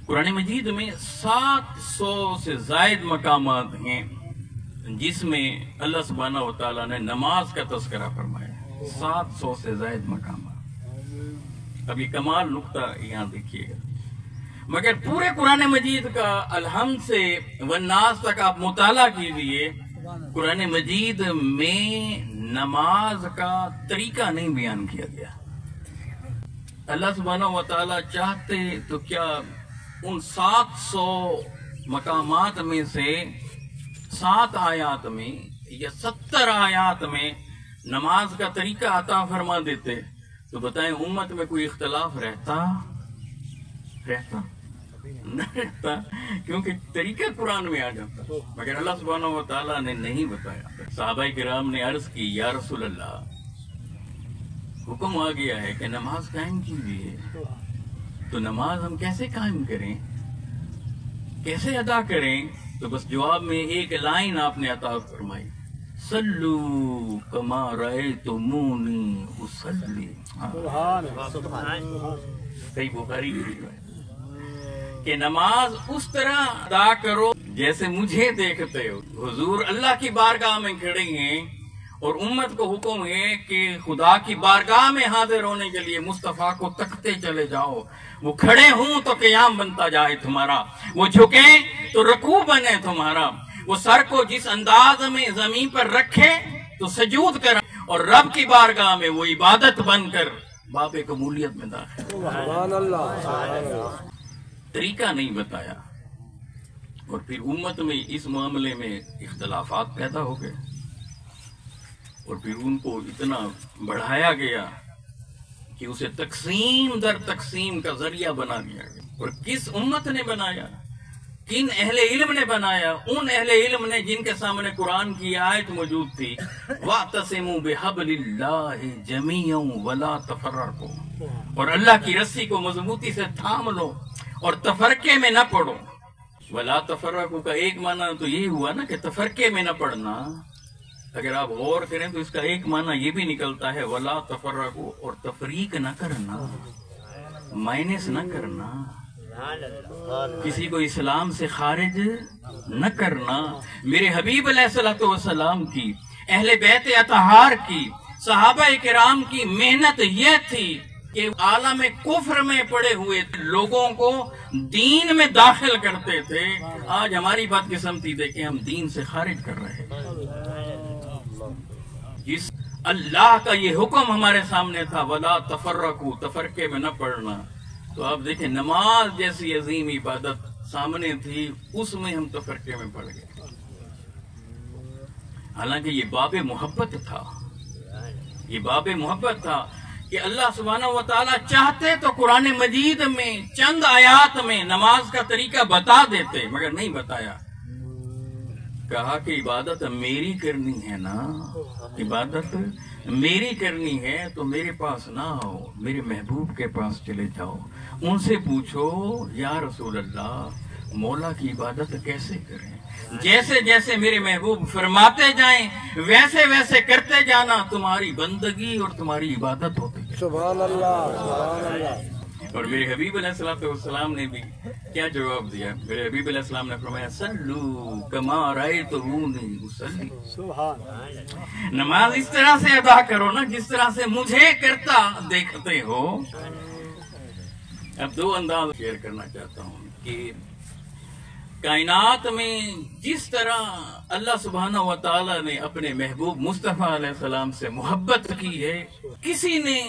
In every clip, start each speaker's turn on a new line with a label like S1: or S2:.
S1: قرآن مجید میں 700 سے زائد مقامات ہیں جس میں اللہ سبحانہ و تعالیٰ نے نماز کا تذکرہ فرمایا. 700 سے زائد مقامات. اب یہ کمال نقطہ یہاں دیکھیے گا. مگر پورے قرآن مجید کا الحمد سے والناس تک آپ مطالعہ کیجیے، قرآن مجید میں نماز کا طریقہ نہیں بیان کیا گیا. اللہ سبحانہ و تعالیٰ چاہتے تو کیا ان 700 مقامات میں سے 7 آیات میں یا 70 آیات میں نماز کا طریقہ عطا فرما دیتے تو بتائیں امت میں کوئی اختلاف رہتا نہ رہتا، کیونکہ طریقہ قرآن میں آ جاتا. مگر اللہ سبحانہ و تعالیٰ نے نہیں بتایا. صحابہ کرام نے عرض کی یا رسول اللہ حکم آ گیا ہے کہ نماز قائم کیجیے، تو نماز ہم کیسے قائم کریں، کیسے ادا کریں؟ تو بس جواب میں ایک لائن آپ نے عطا فرمائی، صلو کما رأیتمونی اصلی. صحیح بخاری کہ نماز اس طرح ادا کرو جیسے مجھے دیکھتے ہو. حضور اللہ کی بارگاہ میں کھڑے ہیں اور امت کو حکم ہے کہ خدا کی بارگاہ میں حاضر ہونے کے لیے مصطفیٰ کو تکتے چلے جاؤ. وہ کھڑے ہوں تو قیام بنتا جائے تمہارا، وہ جھکیں تو رکوع بنے تمہارا، وہ سر کو جس انداز میں زمین پر رکھے تو سجود کریں، اور رب کی بارگاہ میں وہ عبادت بن کر باب قبولیت میں داخل. سبحان اللہ. طریقہ نہیں بتایا اور پھر امت میں اس معاملے میں اختلافات پیدا ہو گئے اور پھر ان کو اتنا بڑھایا گیا کہ اسے تقسیم در تقسیم کا ذریعہ بنا دیا گیا. اور کس امت نے بنایا، کن اہل علم نے بنایا؟ ان اہل علم نے جن کے سامنے قرآن کی آیت موجود تھی، وَاعْتَصِمُوا بِحَبْلِ اللَّهِ جَمِيعًا وَلَا تَفَرَّقُوا، اور اللہ کی رسی کو مضبوطی سے تھام لو اور تفرقے میں نہ پڑو. وَلَا تَفَرَّقُوا کا ایک معنی تو یہی ہوا نا کہ تفرقے میں نہ پڑنا. اگر آپ غور کریں تو اس کا ایک معنی یہ بھی نکلتا ہے وَلَا تَفَرَّقُوا، اور تفریق نہ کرنا، مائنس نہ کرنا، کسی کو اسلام سے خارج نہ کرنا. میرے حبیب علیہ السلام کی، اہل بیت اطہار کی، صحابہ کرام کی محنت یہ تھی کہ عالم کفر میں پڑے ہوئے لوگوں کو دین میں داخل کرتے تھے. آج ہماری بدقسمتی دیکھیں، ہم دین سے خارج کر رہے ہیں. جس اللہ کا یہ حکم ہمارے سامنے تھا وَلَا تَفَرَّقُوا، تفرقے میں نہ پڑنا، تو آپ دیکھیں نماز جیسی عظیم عبادت سامنے تھی، اس میں ہم تفرقے میں پڑ گئے. حالانکہ یہ باب محبت تھا، یہ باب محبت تھا کہ اللہ سبحانہ و تعالیٰ چاہتے تو قرآن مجید میں چند آیات میں نماز کا طریقہ بتا دیتے، مگر نہیں بتایا. کہا کہ عبادت میری کرنی ہے نا، عبادت میری کرنی ہے تو میرے پاس نہ آؤ، میرے محبوب کے پاس چلے جاؤ، ان سے پوچھو یا رسول اللہ مولا کی عبادت کیسے کریں. جیسے جیسے میرے محبوب فرماتے جائیں ویسے ویسے کرتے جانا، تمہاری بندگی اور تمہاری عبادت ہوتی ہے. سبحان اللہ، سبحان اللہ. اور میرے حبیب علیہ السلام نے بھی کیا جواب دیا؟ میرے حبیب علیہ السلام نے فرمایا صلو کما رأیتمونی اصلی. نماز اس طرح سے ادا کرو نا جس طرح سے مجھے کرتا دیکھتے ہو. اب 2 انداز شیئر کرنا چاہتا ہوں کہ کائنات میں جس طرح اللہ سبحانہ و تعالیٰ نے اپنے محبوب مصطفیٰ علیہ السلام سے محبت کی ہے، کسی نے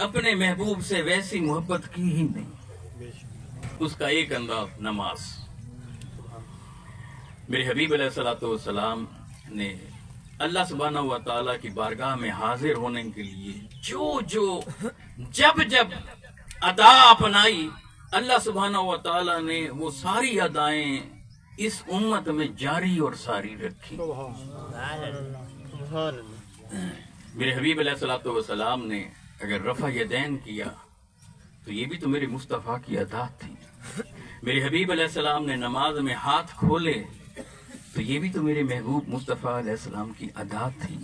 S1: اپنے محبوب سے ویسی محبت کی ہی نہیں. اس کا ایک انداز نماز. میرے حبیب علیہ السلام نے اللہ سبحانہ و تعالیٰ کی بارگاہ میں حاضر ہونے کے لیے جب ادا اپنائی، اللہ سبحانہ و تعالیٰ نے وہ ساری ادائیں اس امت میں جاری اور ساری رکھی. میرے حبیب علیہ السلام نے اگر رفع یدین کیا تو یہ بھی تو میرے مصطفیٰ کی ادا تھی. میرے حبیب علیہ السلام نے نماز میں ہاتھ کھولے تو یہ بھی تو میرے محبوب مصطفیٰ علیہ السلام کی ادا تھی.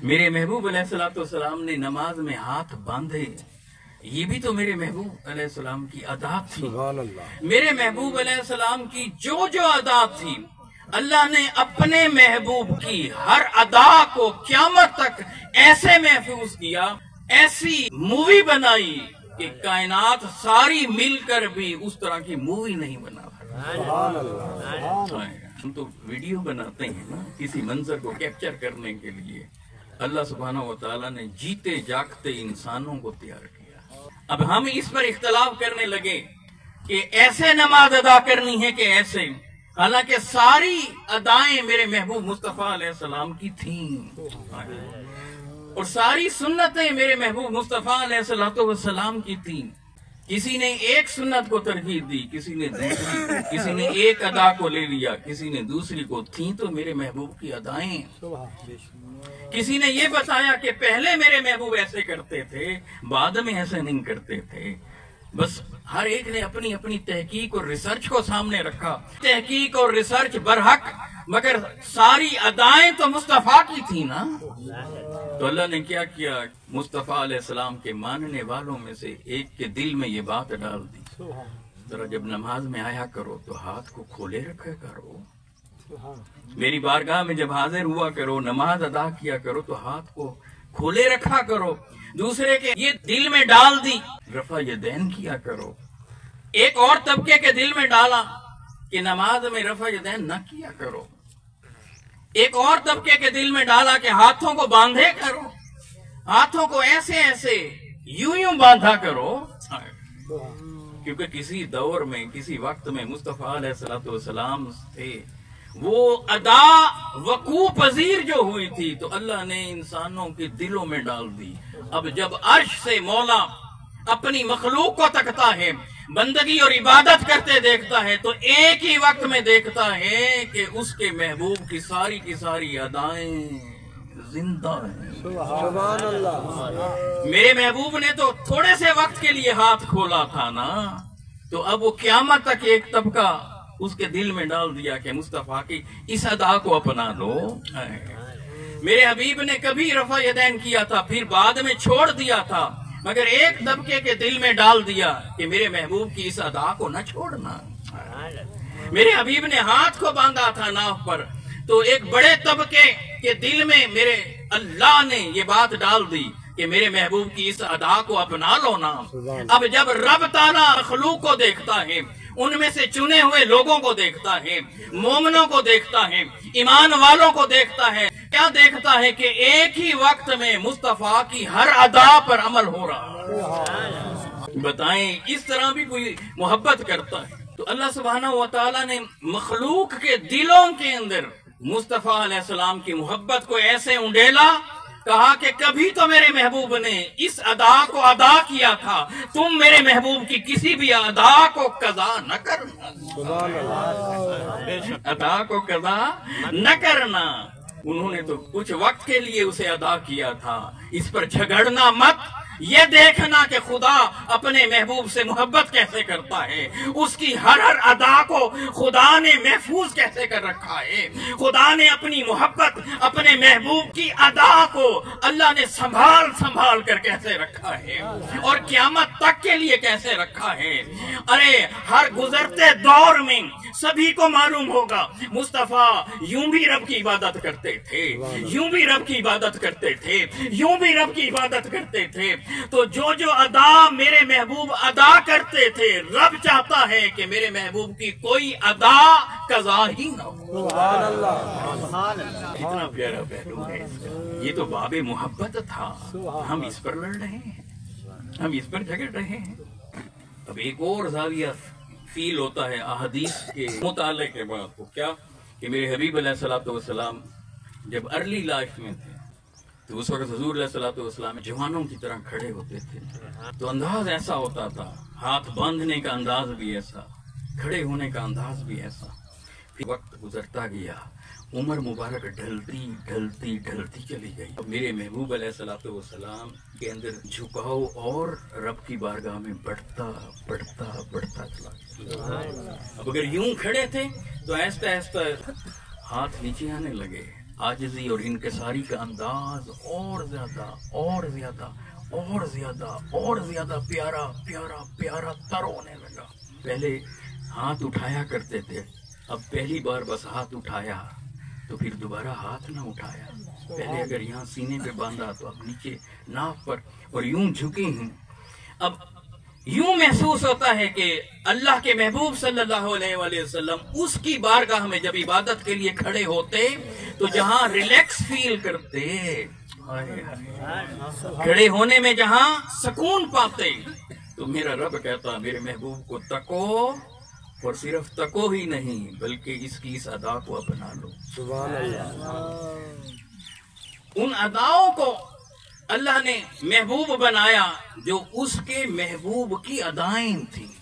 S1: میرے محبوب علیہ السلام نے نماز میں ہاتھ باندھے، یہ بھی تو میرے محبوب علیہ السلام کی ادا تھی.
S2: سبحان اللہ.
S1: میرے محبوب علیہ السلام کی جو جو ادا تھی اللہ نے اپنے محبوب کی ہر ادا کو قیامت تک ایسے محفوظ کیا, ایسی مووی بنائی کہ کائنات ساری مل کر بھی اس طرح کی مووی نہیں بنا.
S2: سبحان اللہ.
S1: ہم تو ویڈیو بناتے ہیں نا کسی منظر کو کیپچر کرنے کے لیے. اللہ سبحانہ و تعالیٰ نے جیتے جاگتے انسانوں کو تیار کیا. اب ہم اس پر اختلاف کرنے لگے کہ ایسے نماز ادا کرنی ہے کہ ایسے, حالانکہ ساری ادائیں میرے محبوب مصطفیٰ علیہ السلام کی تھیں اور ساری سنتیں میرے محبوب مصطفیٰ علیہ السلام کی تھیں. کسی نے ایک سنت کو ترجیح دی, کسی نے دوسری کو, کسی نے ایک ادا کو لے لیا, کسی نے دوسری کو. تھیں تو میرے محبوب کی ادائیں. کسی نے یہ بتایا کہ پہلے میرے محبوب ایسے کرتے تھے, بعد میں ایسے نہیں کرتے تھے. بس ہر ایک نے اپنی اپنی تحقیق اور ریسرچ کو سامنے رکھا. تحقیق اور ریسرچ برحق, مگر ساری ادائیں تو مصطفیٰ کی تھی نا. تو اللہ نے کیا کیا, مصطفیٰ علیہ السلام کے ماننے والوں میں سے ایک کے دل میں یہ بات ڈال دی, ذرا جب نماز میں آیا کرو تو ہاتھ کو کھولے رکھا کرو. میری بارگاہ میں جب حاضر ہوا کرو, نماز ادا کیا کرو تو ہاتھ کو کھولے رکھا کرو. دوسرے کے یہ دل میں ڈال دی, رفع یدین کیا کرو. ایک اور طبقے کے دل میں ڈالا کہ نماز میں رفع یدین نہ کیا کرو. ایک اور طبقے کے دل میں ڈالا کہ ہاتھوں کو باندھے کرو, ہاتھوں کو ایسے ایسے یوں باندھا کرو. کیونکہ کسی دور میں, کسی وقت میں مصطفیٰ علیہ السلام تھے, وہ ادا وقوع پذیر جو ہوئی تھی تو اللہ نے انسانوں کے دلوں میں ڈال دی. اب جب عرش سے مولا اپنی مخلوق کو تکتا ہے, بندگی اور عبادت کرتے دیکھتا ہے, تو ایک ہی وقت میں دیکھتا ہے کہ اس کے محبوب کی ساری ادائیں زندہ ہیں.
S2: سبحان اللہ.
S1: میرے محبوب نے تو تھوڑے سے وقت کے لیے ہاتھ کھولا تھا نا, تو اب وہ قیامت تک ایک طبقہ اس کے دل میں ڈال دیا کہ مصطفیٰ کی اس ادا کو اپنا لو. میرے حبیب نے کبھی رفع یدین کیا تھا, پھر بعد میں چھوڑ دیا تھا, مگر ایک طبقے کے دل میں ڈال دیا کہ میرے محبوب کی اس ادا کو نہ چھوڑنا. میرے حبیب نے ہاتھ کو باندھا تھا ناف پر, تو ایک بڑے طبقے کے دل میں میرے اللہ نے یہ بات ڈال دی کہ میرے محبوب کی اس ادا کو اپنا لو نا. اب جب رب تعالیٰ مخلوق کو دیکھتا ہے, ان میں سے چنے ہوئے لوگوں کو دیکھتا ہے, مومنوں کو دیکھتا ہے, ایمان والوں کو دیکھتا ہے, کیا دیکھتا ہے کہ ایک ہی وقت میں مصطفیٰ کی ہر ادا پر عمل ہو رہا. بتائیں اس طرح بھی کوئی محبت کرتا ہے؟ تو اللہ سبحانہ و تعالیٰ نے مخلوق کے دلوں کے اندر مصطفیٰ علیہ السلام کی محبت کو ایسے انڈیلا, کہا کہ کبھی تو میرے محبوب نے اس ادا کو ادا کیا تھا, تم میرے محبوب کی کسی بھی ادا کو قضا نہ کرنا. ادا کو قضا نہ کرنا. انہوں نے تو کچھ وقت کے لیے اسے ادا کیا تھا, اس پر جھگڑنا مت. یہ دیکھنا کہ خدا اپنے محبوب سے محبت کیسے کرتا ہے, اس کی ہر ادا کو خدا نے محفوظ کیسے کر رکھا ہے. خدا نے اپنی محبت, اپنے محبوب کی ادا کو اللہ نے سنبھال کر کیسے رکھا ہے, اور قیامت تک کے لیے کیسے رکھا ہے. ارے ہر گزرتے دور میں سبھی کو معلوم ہوگا مصطفیٰ یوں بھی رب کی عبادت کرتے تھے, یوں بھی رب کی عبادت کرتے تھے, یوں بھی رب کی عبادت کرتے تھے. تو جو ادا میرے محبوب ادا کرتے تھے, رب چاہتا ہے کہ میرے محبوب کی کوئی ادا قضا ہی نہ ہو.
S2: سبحان اللہ.
S1: کتنا پیارا پہلو ہے اس کا. یہ تو باب محبت تھا. ہم اس پر لڑ رہے ہیں, ہم اس پر جھگڑ رہے ہیں. اب ایک اور زاویہ فیل ہوتا ہے احادیث کے مطالعے کے بعد, وہ کیا کہ میرے حبیب علیہ السلام جب ارلی لائف میں تھے تو اس وقت حضور علیہ السلام جوانوں کی طرح کھڑے ہوتے تھے, تو انداز ایسا ہوتا تھا, ہاتھ باندھنے کا انداز بھی ایسا, کھڑے ہونے کا انداز بھی ایسا. پھر وقت گزرتا گیا, عمر مبارک ڈھلتی چلی گئی. اب میرے محبوب علیہ السلام کے اندر جھکاؤ اور رب کی بارگاہ میں بڑھتا چلا گیا. اب اگر یوں کھڑے تھے تو آہستہ آہستہ ہاتھ نیچے آنے لگے, عاجزی اور انکساری کا انداز اور زیادہ اور زیادہ پیارا پیارا پیارا تر ہونے لگا. پہلے ہاتھ اٹھایا کرتے تھے، اب پہلی بار بس ہاتھ اٹھایا تو پھر دوبارہ ہاتھ نہ اٹھایا. پہلے اگر یہاں سینے پہ باندھا تو اب نیچے ناف پر اور یوں جھکے ہیں. اب یوں محسوس ہوتا ہے کہ اللہ کے محبوب صلی اللہ علیہ وآلہ وسلم اس کی بارگاہ میں جب عبادت کے لیے کھڑے ہوتے تو جہاں ریلیکس فیل کرتے، کھڑے ہونے میں جہاں سکون پاتے، تو میرا رب کہتا میرے محبوب کو تکو، اور صرف تکو ہی نہیں بلکہ اس کی اس ادا کو اپنا لو.
S2: سبحان اللہ.
S1: ان اداؤں کو اللہ نے محبوب بنایا جو اس کے محبوب کی ادائیں تھیں.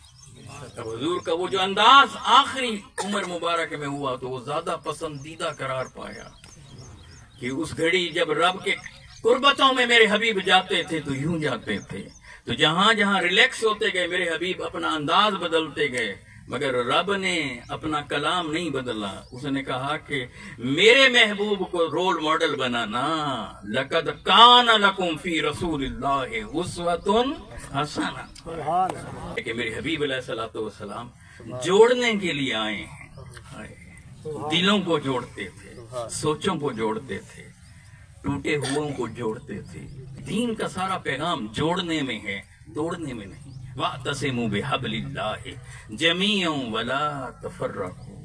S1: حضور کا وہ جو انداز آخری عمر مبارک میں ہوا تو وہ زیادہ پسندیدہ قرار پایا کہ اس گھڑی جب رب کے قربتوں میں میرے حبیب جاتے تھے تو یوں جاتے تھے، تو جہاں جہاں ریلیکس ہوتے گئے میرے حبیب اپنا انداز بدلتے گئے، مگر رب نے اپنا کلام نہیں بدلا. اس نے کہا کہ میرے محبوب کو رول ماڈل بنانا، لقد کان لکم فی رسول اللہ اسوۃ حسنہ، کہ میرے حبیب علیہ الصلوۃ والسلام جوڑنے کے لیے آئے ہیں. دلوں کو جوڑتے تھے، سوچوں کو جوڑتے تھے، ٹوٹے ہوئوں کو جوڑتے تھے. دین کا سارا پیغام جوڑنے میں ہے، توڑنے میں نہیں. وَاعْتَصِمُوا بِحَبْلِ اللَّهِ جَمِيعًا وَلَا تَفَرَّقُوا.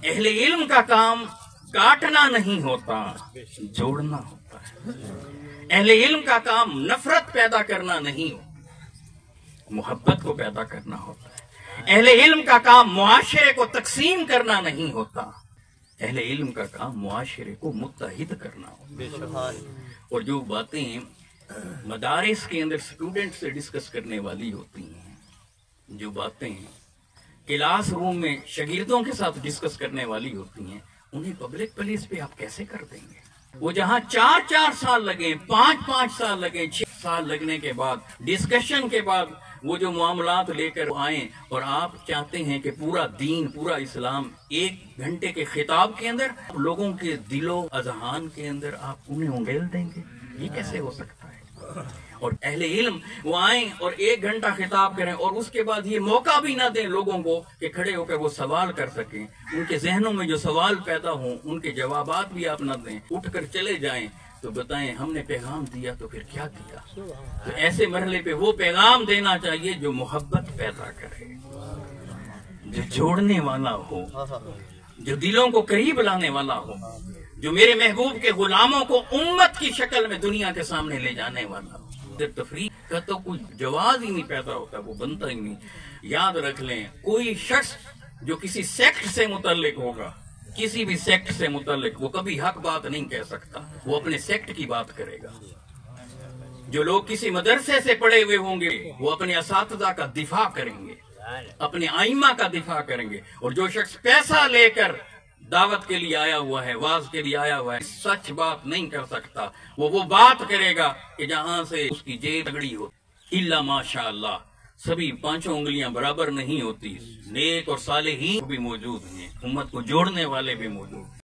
S1: اہل علم کا کام کاٹنا نہیں ہوتا، جوڑنا ہوتا ہے. اہل علم کا کام نفرت پیدا کرنا نہیں ہوتا، محبت کو پیدا کرنا ہوتا ہے. اہل علم کا کام معاشرے کو تقسیم کرنا نہیں ہوتا، اہل علم کا کام معاشرے کو متحد کرنا ہوتا ہے. اور جو باتیں مدارس کے اندر اسٹوڈنٹ سے ڈسکس کرنے والی ہوتی ہیں، جو باتیں کلاس روم میں شاگردوں کے ساتھ ڈسکس کرنے والی ہوتی ہیں، انہیں پبلک پلیس پہ آپ کیسے کر دیں گے؟ وہ جہاں 4 سال لگیں، 5 سال لگیں، 6 سال لگنے کے بعد ڈسکشن کے بعد وہ جو معاملات لے کر آئیں، اور آپ چاہتے ہیں کہ پورا دین، پورا اسلام 1 گھنٹے کے خطاب کے اندر لوگوں کے دل و اذہان کے اندر آپ انہیں انگیل دیں گے، یہ کیسے ہو سکتا ہے؟ اور اہل علم وہ آئیں اور 1 گھنٹہ خطاب کریں اور اس کے بعد یہ موقع بھی نہ دیں لوگوں کو کہ کھڑے ہو کر وہ سوال کر سکیں. ان کے ذہنوں میں جو سوال پیدا ہوں ان کے جوابات بھی آپ نہ دیں، اٹھ کر چلے جائیں، تو بتائیں ہم نے پیغام دیا تو پھر کیا دیا؟ تو ایسے مرحلے پہ وہ پیغام دینا چاہیے جو محبت پیدا کرے، جو جوڑنے والا ہو، جو دلوں کو قریب لانے والا ہو، جو میرے محبوب کے غلاموں کو امت کی شکل میں دنیا کے سامنے لے جانے والا ہو. تفریق کا تو کوئی جواز ہی نہیں پیدا ہوتا، وہ بنتا ہی نہیں. یاد رکھ لیں، کوئی شخص جو کسی سیکٹ سے متعلق ہوگا، کسی بھی سیکٹ سے متعلق، وہ کبھی حق بات نہیں کہہ سکتا، وہ اپنے سیکٹ کی بات کرے گا. جو لوگ کسی مدرسے سے پڑھے ہوئے ہوں گے وہ اپنے اساتذہ کا دفاع کریں گے، اپنے ائمہ کا دفاع کریں گے. اور جو شخص پیسہ لے کر دعوت کے لیے آیا ہوا ہے، واز کے لیے آیا ہوا ہے، سچ بات نہیں کر سکتا. وہ بات کرے گا کہ جہاں سے اس کی جیب تگڑی ہو. الا ماشاء اللہ، سبھی 5 انگلیاں برابر نہیں ہوتی، نیک اور صالحین بھی موجود ہیں، امت کو جوڑنے والے بھی موجود ہیں.